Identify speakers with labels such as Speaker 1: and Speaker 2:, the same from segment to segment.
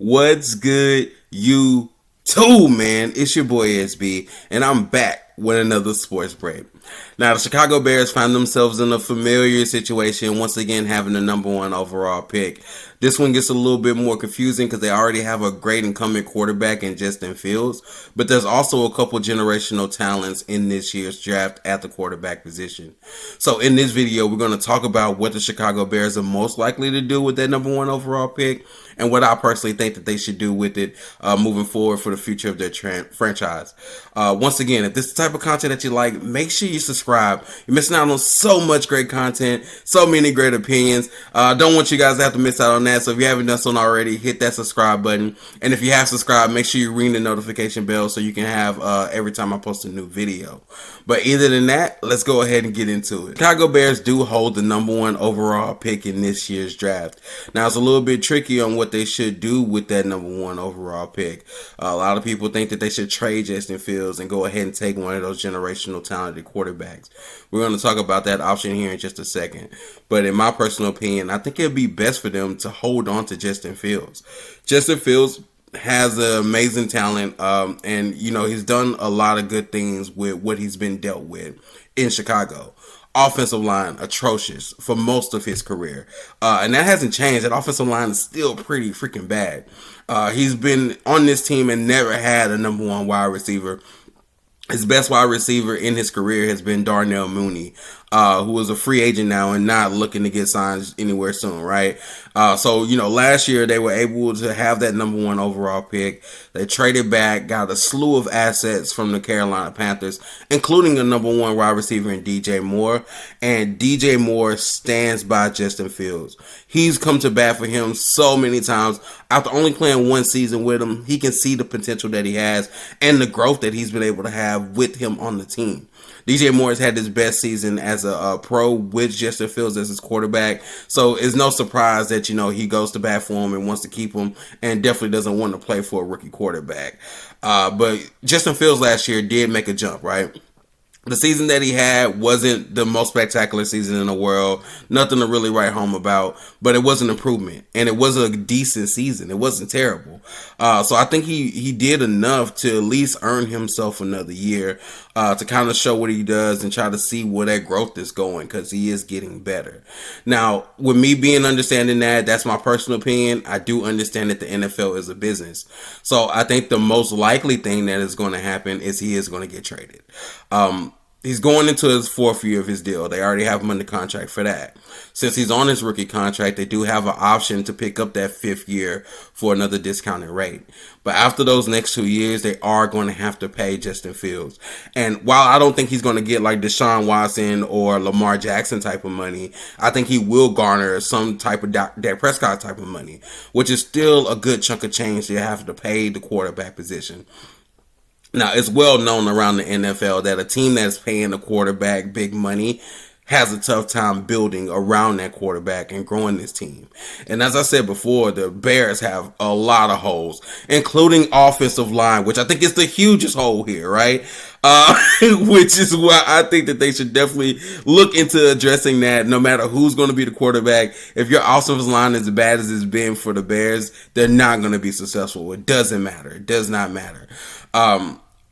Speaker 1: What's good, you too, man? It's your boy SB, and I'm back with another sports break. Now, the Chicago Bears find themselves in a familiar situation, once again having the number one overall pick. This one gets a little bit more confusing because they already have a great incumbent quarterback in Justin Fields, but there's also a couple generational talents in this year's draft at the quarterback position. So in this video, we're going to talk about what the Chicago Bears are most likely to do with that number one overall pick, and what I personally think that they should do with it moving forward for the future of their franchise. Once again, if this is the type of content that you like, make sure you subscribe. You're missing out on so much great content, so many great opinions. Don't want you guys to have to miss out on that. So if you haven't done so already, hit that subscribe button. And if you have subscribed, make sure you ring the notification bell so you can have every time I post a new video. But either than that, let's go ahead and get into it. Chicago Bears do hold the number one overall pick in this year's draft. Now, it's a little bit tricky on what they should do with that number one overall pick. A lot of people think that they should trade Justin Fields and go ahead and take one of those generational talented quarterbacks. We're going to talk about that option here in just a second. But in my personal opinion, I think it would be best for them to hold on to Justin Fields. Justin Fields has an amazing talent, and he's done a lot of good things with what he's been dealt with in Chicago. Offensive line atrocious for most of his career, and that hasn't changed. That offensive line is still pretty freaking bad. He's been on this team and never had a number one wide receiver. His best wide receiver in his career has been Darnell Mooney, who is a free agent now and not looking to get signed anywhere soon, right? So last year they were able to have that number one overall pick. They traded back, got a slew of assets from the Carolina Panthers, including a number one wide receiver in DJ Moore. And DJ Moore stands by Justin Fields. He's come to bat for him so many times. After only playing one season with him, he can see the potential that he has and the growth that he's been able to have with him on the team. DJ Moore has had his best season as a pro with Justin Fields as his quarterback. So it's no surprise that, he goes to bat for him and wants to keep him and definitely doesn't want to play for a rookie quarterback. But Justin Fields last year did make a jump, right? The season that he had wasn't the most spectacular season in the world. Nothing to really write home about, but it was an improvement, and it was a decent season. It wasn't terrible. So I think he did enough to at least earn himself another year to kind of show what he does and try to see where that growth is going, because he is getting better. Now, with me being understanding that's my personal opinion. I do understand that the NFL is a business. So I think the most likely thing that is going to happen is he is going to get traded. He's going into his fourth year of his deal. They already have him under contract for that. Since he's on his rookie contract, they do have an option to pick up that fifth year for another discounted rate. But after those next 2 years, they are going to have to pay Justin Fields. And while I don't think he's going to get like Deshaun Watson or Lamar Jackson type of money, I think he will garner some type of Dak Prescott type of money, which is still a good chunk of change to have to pay the quarterback position. Now, it's well known around the NFL that a team that's paying the quarterback big money has a tough time building around that quarterback and growing this team. And as I said before, the Bears have a lot of holes, including offensive line, which I think is the hugest hole here, right? Which is why I think that they should definitely look into addressing that no matter who's going to be the quarterback. If your offensive line is as bad as it's been for the Bears, they're not going to be successful. It doesn't matter. It does not matter.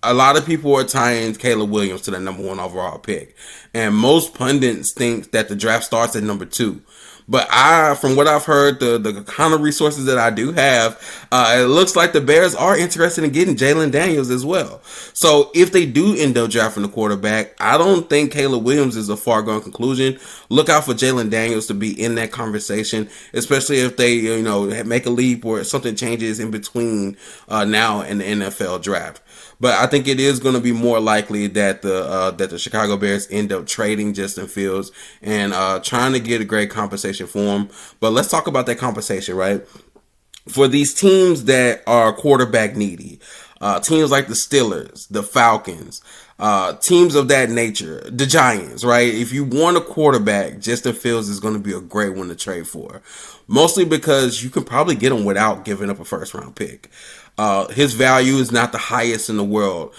Speaker 1: A lot of people are tying Caleb Williams to the number one overall pick. And most pundits think that the draft starts at number 2. But from what I've heard, the kind of resources that I do have, it looks like the Bears are interested in getting Jalen Daniels as well. So if they do end up drafting the quarterback, I don't think Caleb Williams is a far-gone conclusion. Look out for Jalen Daniels to be in that conversation, especially if they, make a leap or something changes in between now and the NFL draft. But I think it is going to be more likely that the Chicago Bears end up trading Justin Fields and trying to get a great compensation for him. But let's talk about that compensation, right? For these teams that are quarterback needy, teams like the Steelers, the Falcons, teams of that nature, the Giants, right? If you want a quarterback, Justin Fields is going to be a great one to trade for. Mostly because you can probably get him without giving up a first round pick. His value is not the highest in the world.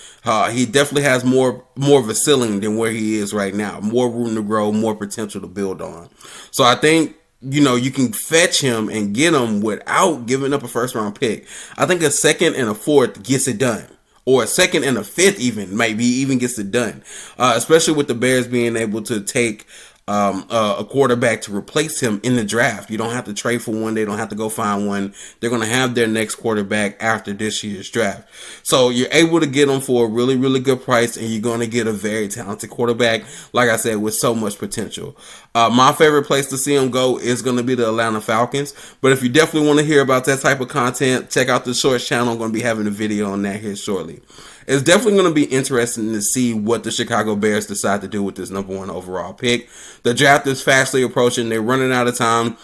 Speaker 1: He definitely has more of a ceiling than where he is right now. More room to grow, more potential to build on. So I think you can fetch him and get him without giving up a first round pick. I think a second and a fourth gets it done. Or a second and a fifth maybe even gets it done. Especially with the Bears being able to take a quarterback to replace him in the draft. You don't have to trade for one. They don't have to go find one. They're going to have their next quarterback after this year's draft. So you're able to get them for a really, really good price, and you're going to get a very talented quarterback, like I said, with so much potential. My favorite place to see him go is going to be the Atlanta Falcons. But if you definitely want to hear about that type of content, check out the Shorts channel. I'm going to be having a video on that here shortly. It's definitely going to be interesting to see what the Chicago Bears decide to do with this number 1 overall pick. The draft is fastly approaching. They're running out of time.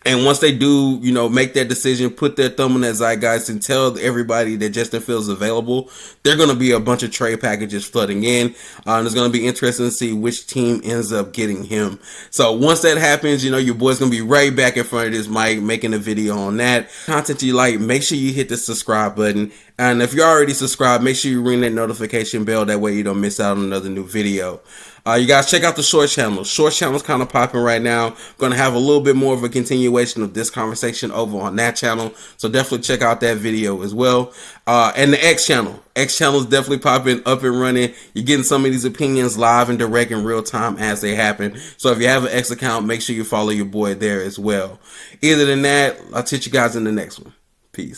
Speaker 1: And once they do, make that decision, put their thumb on that zeitgeist and tell everybody that Justin Fields is available, there are going to be a bunch of trade packages flooding in. And it's going to be interesting to see which team ends up getting him. So once that happens, your boy's going to be right back in front of this mic making a video on that. Content you like, make sure you hit the subscribe button. And if you're already subscribed, make sure you ring that notification bell. That way you don't miss out on another new video. You guys check out the Shorts channel. Shorts channel is kind of popping right now. Going to have a little bit more of a continuation of this conversation over on that channel. So definitely check out that video as well. And the X channel. X channel is definitely popping, up and running. You're getting some of these opinions live and direct in real time as they happen. So if you have an X account, make sure you follow your boy there as well. Other than that, I'll catch you guys in the next one. Peace.